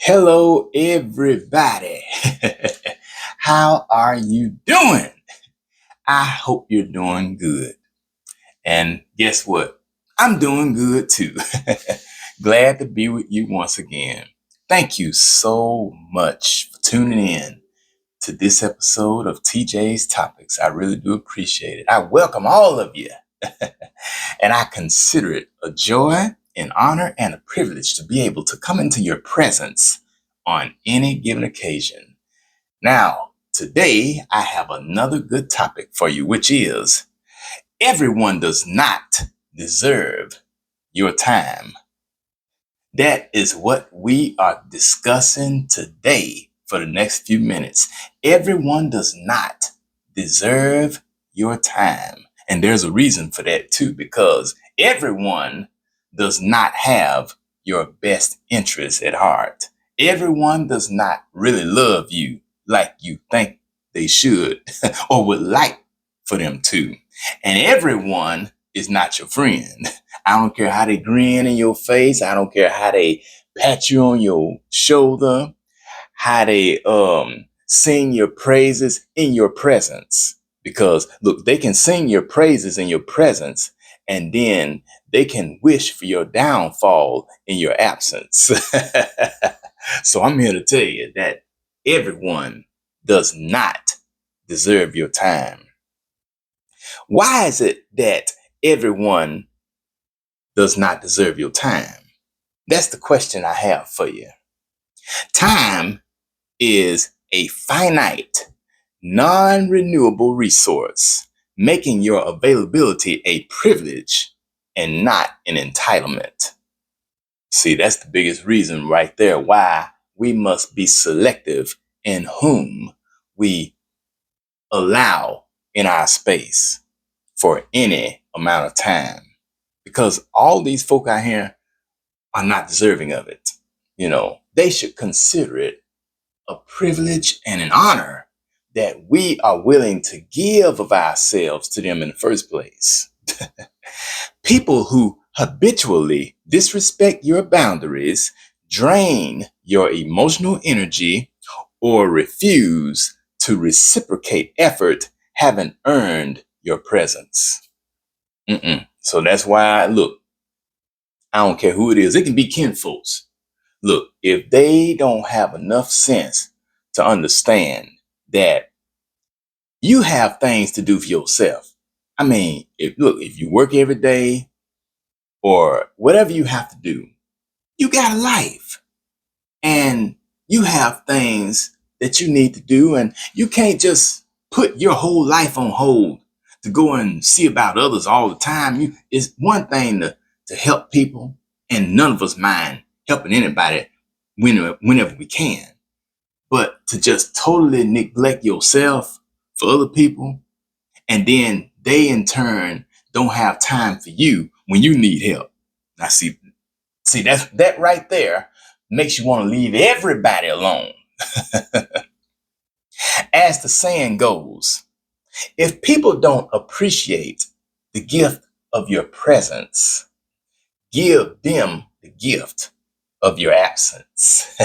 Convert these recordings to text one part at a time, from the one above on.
Hello, everybody. How are you doing? I hope you're doing good. And guess what? I'm doing good too. Glad to be with you once again. Thank you so much for tuning in to this episode of TJ's Topics. I really do appreciate it. I welcome all of you. And I consider it a joy, an honor, and a privilege to be able to come into your presence on any given occasion. Now, today I have another good topic for you, which is everyone does not deserve your time. That is what we are discussing today for the next few minutes. Everyone does not deserve your time. And there's a reason for that too, because everyone does not have your best interests at heart. Everyone does not really love you like you think they should or would like for them to. And everyone is not your friend. I don't care how they grin in your face. I don't care how they pat you on your shoulder, how they sing your praises in your presence. Because look, they can sing your praises in your presence, and then they can wish for your downfall in your absence. So I'm here to tell you that everyone does not deserve your time. Why is it that everyone does not deserve your time? That's the question I have for you. Time is a finite, non-renewable resource, making your availability a privilege and not an entitlement. See, that's the biggest reason right there why we must be selective in whom we allow in our space for any amount of time. Because all these folk out here are not deserving of it. They should consider it a privilege and an honor that we are willing to give of ourselves to them in the first place. People who habitually disrespect your boundaries, drain your emotional energy, or refuse to reciprocate effort haven't earned your presence. So that's why, look, I don't care who it is. It can be kinfolks. Look, if they don't have enough sense to understand that you have things to do for yourself. I mean, if you work every day or whatever you have to do, you got a life and you have things that you need to do, and you can't just put your whole life on hold to go and see about others all the time. It's one thing to help people, and none of us mind helping anybody whenever we can. But to just totally neglect yourself for other people, and then they in turn don't have time for you when you need help. Now see that right there makes you want to leave everybody alone. As the saying goes, if people don't appreciate the gift of your presence, give them the gift of your absence.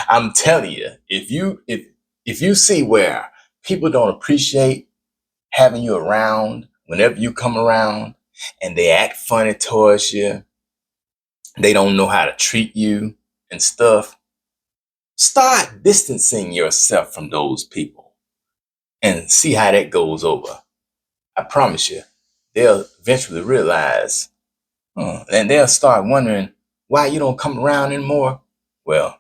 I'm telling you, if you see where people don't appreciate having you around whenever you come around, and they act funny towards you, they don't know how to treat you and stuff, start distancing yourself from those people and see how that goes over. I promise you, they'll eventually realize, and they'll start wondering why you don't come around anymore. Well,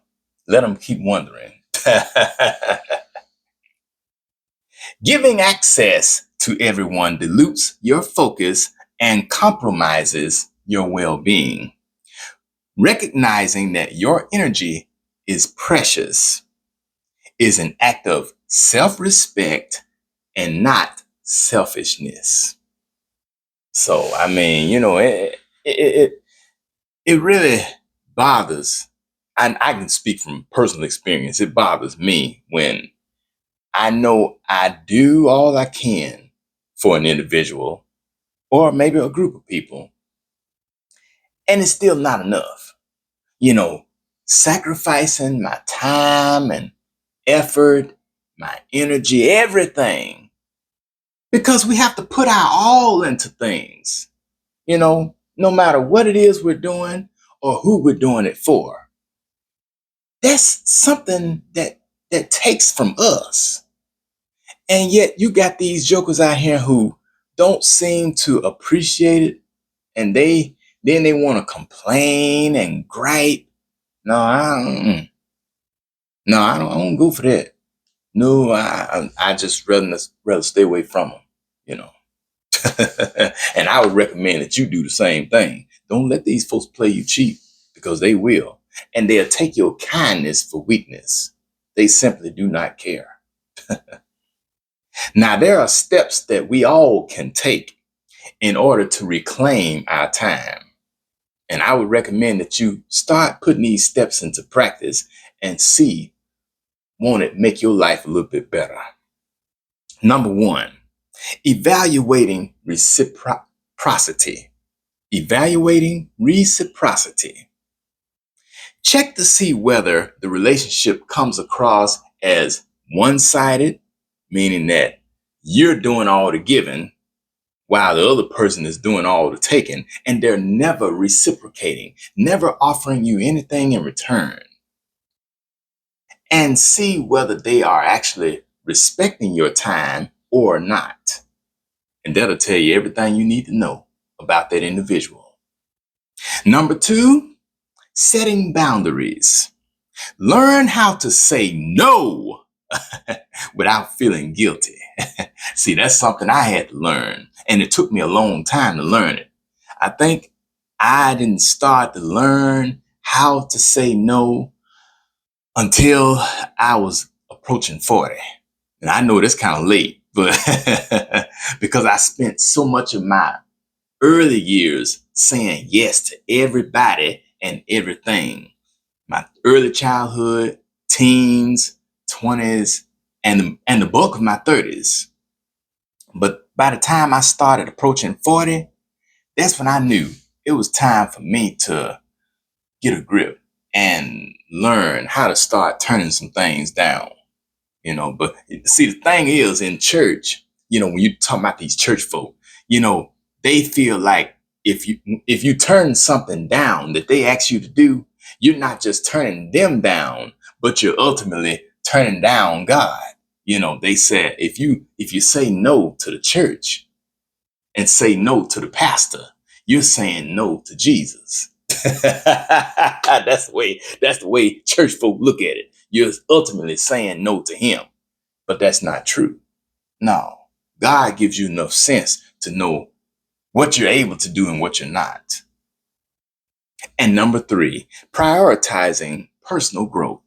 let them keep wondering. Giving access to everyone dilutes your focus and compromises your well-being. Recognizing that your energy is precious is an act of self-respect and not selfishness. So, I mean, it really bothers, and I can speak from personal experience. It bothers me when I know I do all I can for an individual or maybe a group of people, and it's still not enough. You know, sacrificing my time and effort, my energy, everything, because we have to put our all into things, no matter what it is we're doing or who we're doing it for. That's something that takes from us. And yet you got these jokers out here who don't seem to appreciate it, and they want to complain and gripe. No, I don't go for that. No, I just rather stay away from them, you know. And I would recommend that you do the same thing. Don't let these folks play you cheap, because they will. And they'll take your kindness for weakness. They simply do not care. Now, there are steps that we all can take in order to reclaim our time. And I would recommend that you start putting these steps into practice and see, won't it make your life a little bit better? Number one, evaluating reciprocity. Evaluating reciprocity. Check to see whether the relationship comes across as one-sided, meaning that you're doing all the giving while the other person is doing all the taking, and they're never reciprocating, never offering you anything in return. And see whether they are actually respecting your time or not. And that'll tell you everything you need to know about that individual. Number two, setting boundaries. Learn how to say no without feeling guilty. See, that's something I had to learn, and it took me a long time to learn it. I think I didn't start to learn how to say no until I was approaching 40. And I know that's kind of late, but because I spent so much of my early years saying yes to everybody and everything. My early childhood, teens, 20s, and the bulk of my 30s. But by the time I started approaching 40, that's when I knew it was time for me to get a grip and learn how to start turning some things down. But see, the thing is, in church, when you talk about these church folk, they feel like if you turn something down that they ask you to do, you're not just turning them down, but you're ultimately turning down God. They said if you say no to the church and say no to the pastor, you're saying no to Jesus. That's the way church folk look at it. You're ultimately saying no to him. But that's not true. No, God gives you enough sense to know what you're able to do and what you're not. And number three, prioritizing personal growth.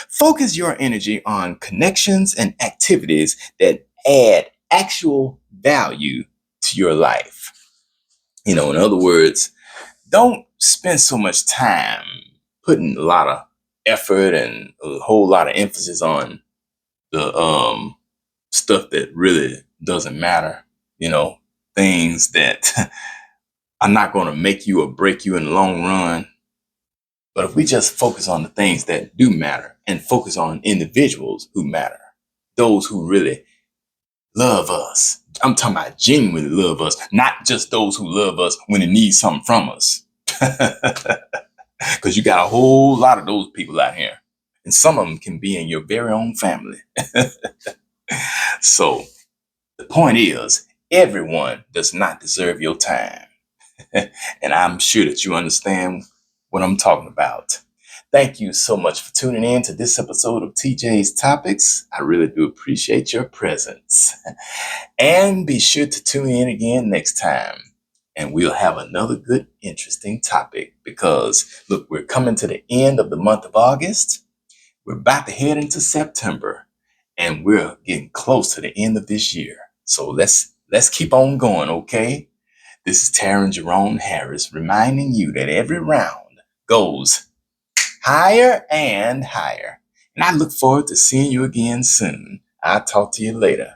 Focus your energy on connections and activities that add actual value to your life. In other words, don't spend so much time putting a lot of effort and a whole lot of emphasis on the stuff that really doesn't matter, things that are not going to make you or break you in the long run. But if we just focus on the things that do matter and focus on individuals who matter, those who really love us. I'm talking about genuinely love us, not just those who love us when they need something from us. Because you got a whole lot of those people out here. And some of them can be in your very own family. So the point is, everyone does not deserve your time. And I'm sure that you understand what I'm talking about. Thank you so much for tuning in to this episode of TJ's Topics. I really do appreciate your presence. And be sure to tune in again next time. And we'll have another good, interesting topic, because look, we're coming to the end of the month of August. We're about to head into September, and we're getting close to the end of this year. So let's keep on going, okay? This is Taryn Jerome Harris reminding you that every round goes higher and higher. And I look forward to seeing you again soon. I'll talk to you later.